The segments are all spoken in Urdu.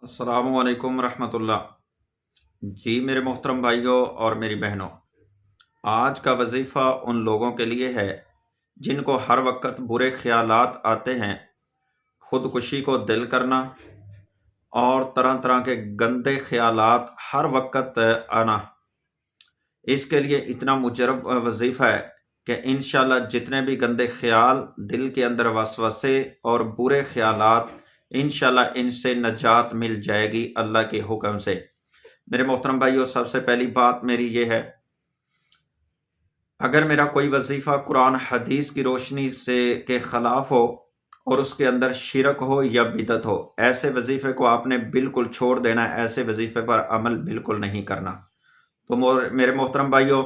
السلام علیکم ورحمۃ اللہ۔ جی میرے محترم بھائیوں اور میری بہنوں، آج کا وظیفہ ان لوگوں کے لیے ہے جن کو ہر وقت برے خیالات آتے ہیں، خودکشی کو دل کرنا اور طرح طرح کے گندے خیالات ہر وقت آنا۔ اس کے لیے اتنا مجرب وظیفہ ہے کہ انشاءاللہ جتنے بھی گندے خیال دل کے اندر وسوسے اور برے خیالات، انشاءاللہ ان سے نجات مل جائے گی اللہ کے حکم سے۔ میرے محترم بھائیوں، سب سے پہلی بات میری یہ ہے، اگر میرا کوئی وظیفہ قرآن حدیث کی روشنی سے کے خلاف ہو اور اس کے اندر شرک ہو یا بدعت ہو، ایسے وظیفے کو آپ نے بالکل چھوڑ دینا ہے، ایسے وظیفے پر عمل بالکل نہیں کرنا۔ تو میرے محترم بھائیوں،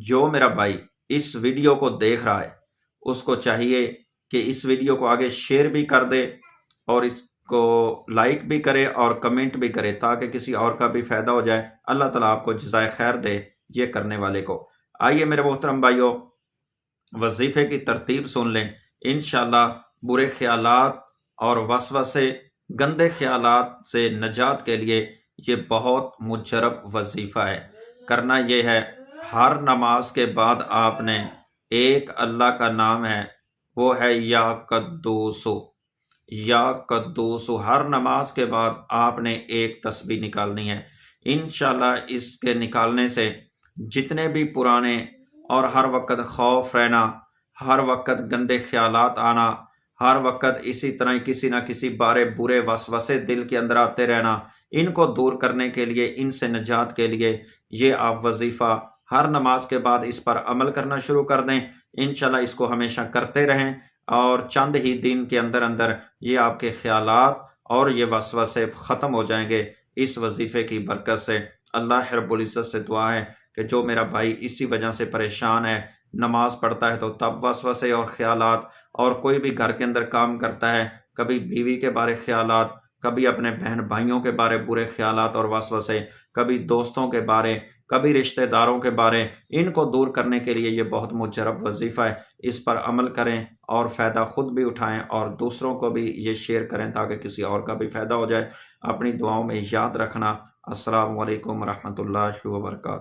جو میرا بھائی اس ویڈیو کو دیکھ رہا ہے اس کو چاہیے کہ اس ویڈیو کو آگے شیئر بھی کر دے اور اس کو لائک بھی کرے اور کمنٹ بھی کرے تاکہ کسی اور کا بھی فائدہ ہو جائے۔ اللہ تعالیٰ آپ کو جزائے خیر دے یہ کرنے والے کو۔ آئیے میرے محترم بھائیوں، وظیفے کی ترتیب سن لیں۔ انشاءاللہ برے خیالات اور وسوسے، گندے خیالات سے نجات کے لیے یہ بہت مجرب وظیفہ ہے۔ کرنا یہ ہے، ہر نماز کے بعد آپ نے ایک اللہ کا نام ہے، وہ ہے یا قدوسو۔ یا قدوسو، ہر نماز کے بعد آپ نے ایک تسبیح نکالنی ہے۔ انشاءاللہ اس کے نکالنے سے جتنے بھی پرانے اور ہر وقت خوف رہنا، ہر وقت گندے خیالات آنا، ہر وقت اسی طرح کسی نہ کسی بارے برے وسوسے دل کے اندر آتے رہنا، ان کو دور کرنے کے لیے، ان سے نجات کے لیے یہ آپ وظیفہ ہر نماز کے بعد اس پر عمل کرنا شروع کر دیں۔ انشاءاللہ اس کو ہمیشہ کرتے رہیں اور چند ہی دن کے اندر اندر یہ آپ کے خیالات اور یہ وسوسے ختم ہو جائیں گے اس وظیفے کی برکت سے۔ اللہ رب العزت سے دعا ہے کہ جو میرا بھائی اسی وجہ سے پریشان ہے، نماز پڑھتا ہے تو تب وسوسے اور خیالات، اور کوئی بھی گھر کے اندر کام کرتا ہے، کبھی بیوی کے بارے خیالات، کبھی اپنے بہن بھائیوں کے بارے برے خیالات اور وسوسے، کبھی دوستوں کے بارے، کبھی رشتہ داروں کے بارے، ان کو دور کرنے کے لیے یہ بہت مجرب وظیفہ ہے۔ اس پر عمل کریں اور فائدہ خود بھی اٹھائیں اور دوسروں کو بھی یہ شیئر کریں تاکہ کسی اور کا بھی فائدہ ہو جائے۔ اپنی دعاؤں میں یاد رکھنا۔ السلام علیکم ورحمۃ اللہ وبرکاتہ۔